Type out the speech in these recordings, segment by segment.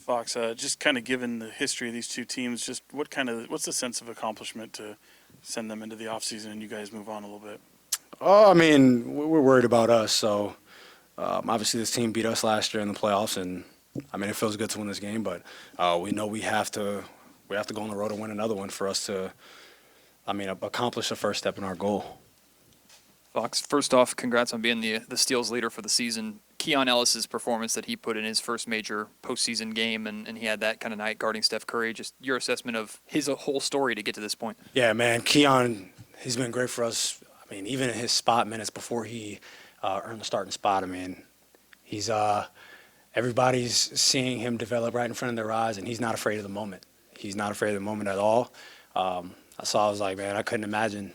Fox, just kind of given the history of these two teams, just what's the sense of accomplishment to send them into the offseason and you guys move on a little bit? Oh, I mean, we're worried about us. So obviously this team beat us last year in the playoffs, and I mean it feels good to win this game, but we know we have to go on the road and win another one for us to, I mean, accomplish the first step in our goal. Fox, first off, congrats on being the steals leader for the season. Keon Ellis' performance that he put in his first major postseason game, and he had that kind of night guarding Steph Curry. Just your assessment of his whole story to get to this point. Yeah, man, Keon, he's been great for us. I mean, even in his spot minutes before he earned the starting spot, I mean, he's everybody's seeing him develop right in front of their eyes, and he's not afraid of the moment. He's not afraid of the moment at all. I was like, man, I couldn't imagine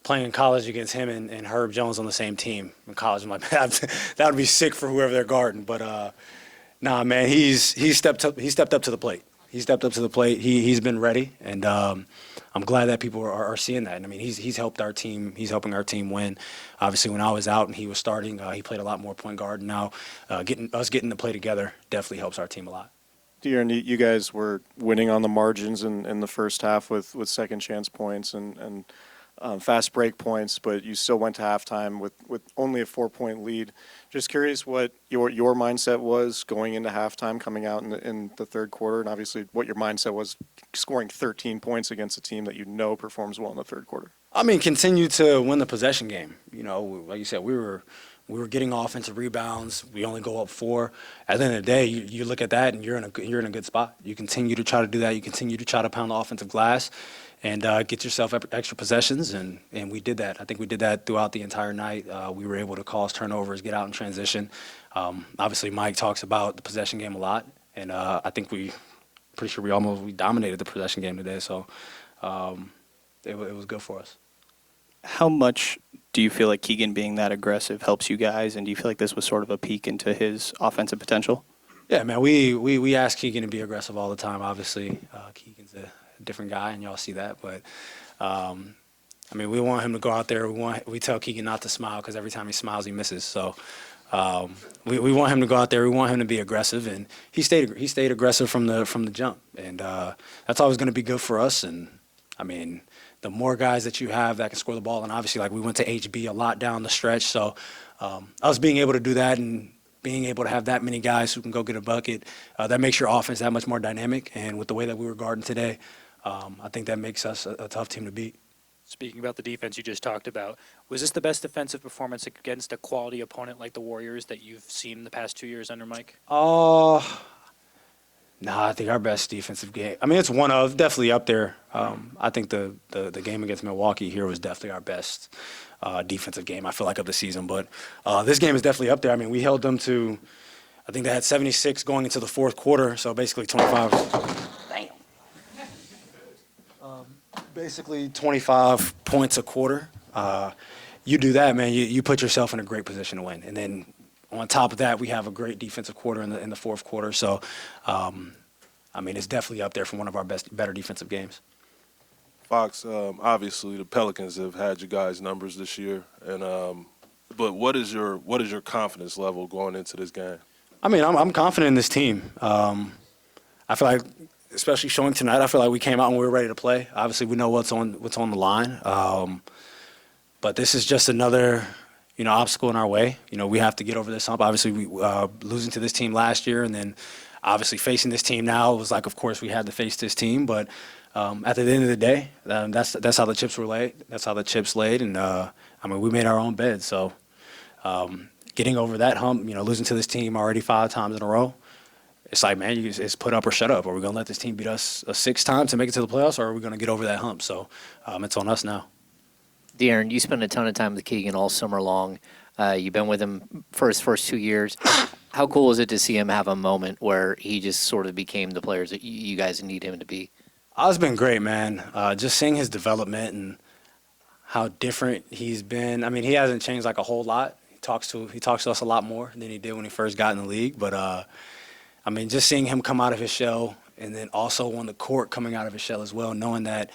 playing in college against him and Herb Jones on the same team in college. I'm like, that would be sick for whoever they're guarding. But nah, man, he's stepped up to the plate. He stepped up to the plate. He's been ready, and I'm glad that people are seeing that. And I mean, he's helped our team. He's helping our team win. Obviously, when I was out and he was starting, he played a lot more point guard. And now getting to play together definitely helps our team a lot. Deaaron, you guys were winning on the margins in the first half with second chance points and fast break points, but you still went to halftime with only a 4-point lead. Just curious what your mindset was going into halftime, coming out in the third quarter, and obviously what your mindset was scoring 13 points against a team that you know performs well in the third quarter. I mean, continue to win the possession game. You know, like you said, we were getting offensive rebounds. We only go up 4. At the end of the day, you look at that and you're in a good spot. You continue to try to do that. You continue to try to pound the offensive glass and get yourself extra possessions, and we did that. I think we did that throughout the entire night. We were able to cause turnovers, get out in transition. Obviously, Mike talks about the possession game a lot, and I think pretty sure we dominated the possession game today. So it was good for us. How much do you feel like Keegan being that aggressive helps you guys, and do you feel like this was sort of a peek into his offensive potential? Yeah, man, we ask Keegan to be aggressive all the time. Obviously, Keegan's a different guy, and y'all see that. But I mean, we want him to go out there. We tell Keegan not to smile because every time he smiles, he misses. So we want him to go out there. We want him to be aggressive, and he stayed aggressive from the jump, and that's always going to be good for us. And I mean, the more guys that you have that can score the ball, and obviously, like we went to HB a lot down the stretch, so us being able to do that and being able to have that many guys who can go get a bucket, that makes your offense that much more dynamic. And with the way that we were guarding today, I think that makes us a tough team to beat. Speaking about the defense you just talked about, was this the best defensive performance against a quality opponent like the Warriors that you've seen the past 2 years under Mike? No, I think our best defensive game. I mean, it's definitely up there. I think the game against Milwaukee here was definitely our best defensive game, I feel like, of the season. But this game is definitely up there. I mean, we held them to, I think they had 76 going into the fourth quarter, so basically 25. Damn. Basically 25 points a quarter. You do that, man, you put yourself in a great position to win. And then on top of that, we have a great defensive quarter in the fourth quarter. So, I mean, it's definitely up there for one of our better defensive games. Fox, obviously the Pelicans have had you guys' numbers this year, and but what is your confidence level going into this game? I mean, I'm confident in this team. I feel like, especially showing tonight, I feel like we came out and we were ready to play. Obviously, we know what's on the line, but this is just another obstacle in our way. We have to get over this hump. Obviously, we losing to this team last year, and then obviously facing this team now, it was like, of course, we had to face this team. But at the end of the day, that's how the chips were laid. That's how the chips laid, and I mean, we made our own bed. So getting over that hump, losing to this team already 5 times in a row, it's like, man, it's put up or shut up. Are we going to let this team beat us 6 times to make it to the playoffs, or are we going to get over that hump? So it's on us now. Deaaron, you spent a ton of time with Keegan all summer long. You've been with him for his first 2 years. How cool is it to see him have a moment where he just sort of became the players that you guys need him to be? It's been great, man. Just seeing his development and how different he's been. I mean, he hasn't changed like a whole lot. He talks to us a lot more than he did when he first got in the league. But I mean, just seeing him come out of his shell, and then also on the court coming out of his shell as well, knowing that.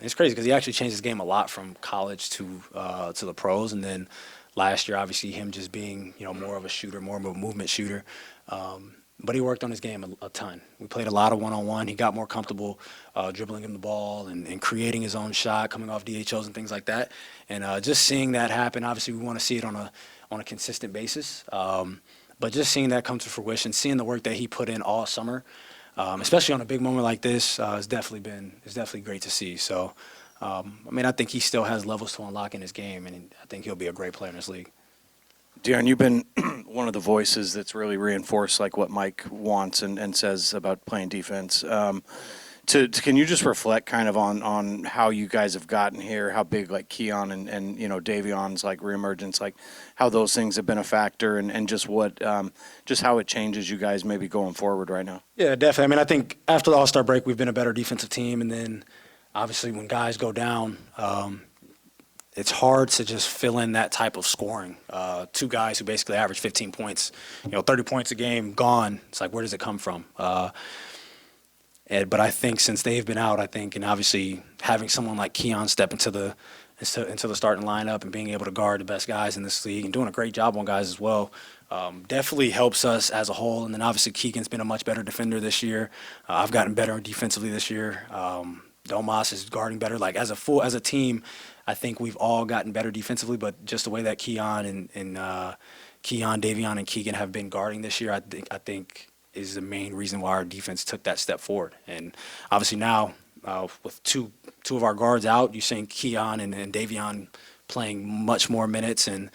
It's crazy because he actually changed his game a lot from college to the pros, and then last year, obviously, him just being more of a shooter, more of a movement shooter. but he worked on his game a ton. We played a lot of one-on-one. He got more comfortable dribbling him the ball and creating his own shot, coming off DHOs and things like that. And just seeing that happen, obviously we want to see it on a consistent basis. But just seeing that come to fruition, seeing the work that he put in all summer, especially on a big moment like this, has definitely great to see. So, I mean, I think he still has levels to unlock in his game, and I think he'll be a great player in this league. Deaaron, you've been one of the voices that's really reinforced like what Mike wants and says about playing defense. Can you just reflect kind of on how you guys have gotten here, how big like Keon and you know Davion's like reemergence, like how those things have been a factor, and just what just how it changes you guys maybe going forward right now? Yeah, definitely. I mean, I think after the All-Star break, we've been a better defensive team, and then obviously when guys go down, it's hard to just fill in that type of scoring. Two guys who basically average 15 points, 30 points a game gone. It's like, where does it come from? But I think since they've been out, and obviously having someone like Keon step into the starting lineup and being able to guard the best guys in this league and doing a great job on guys as well, definitely helps us as a whole. And then obviously Keegan's been a much better defender this year. I've gotten better defensively this year. Domas is guarding better. Like as a team, I think we've all gotten better defensively. But just the way that Keon, Deaaron, and Keegan have been guarding this year, I think is the main reason why our defense took that step forward. And obviously now, with two of our guards out, you're seeing Keon and Deaaron playing much more minutes. And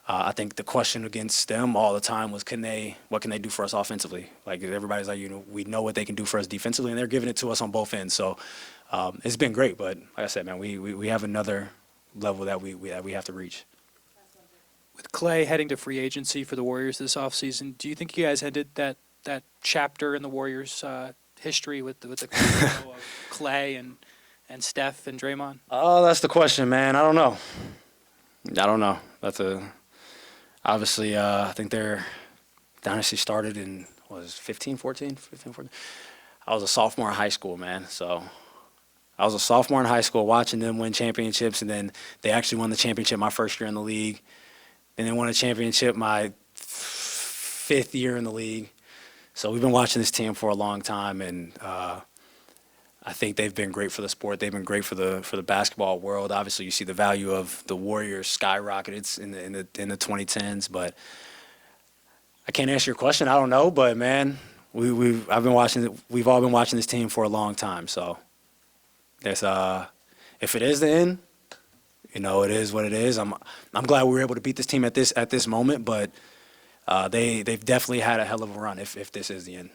I think the question against them all the time was, what can they do for us offensively? Like everybody's like, we know what they can do for us defensively, and they're giving it to us on both ends. So it's been great. But like I said, man, we have another level that we have to reach. With Clay heading to free agency for the Warriors this offseason, do you think you guys ended that chapter in the Warriors' history with the combo of Clay and Steph and Draymond? Oh, that's the question, man. I don't know. That's obviously, I think their dynasty started in, 15, 14? I was a sophomore in high school, man. So I was a sophomore in high school watching them win championships, and then they actually won the championship my first year in the league. And they won a championship my 5th year in the league. So we've been watching this team for a long time, and I think they've been great for the sport. They've been great for the basketball world. Obviously, you see the value of the Warriors skyrocketed in the 2010s. But I can't answer your question. I don't know. But man, we've all been watching this team for a long time. So there's if it is the end, it is what it is. I'm glad we were able to beat this team at this moment. But they've definitely had a hell of a run if this is the end.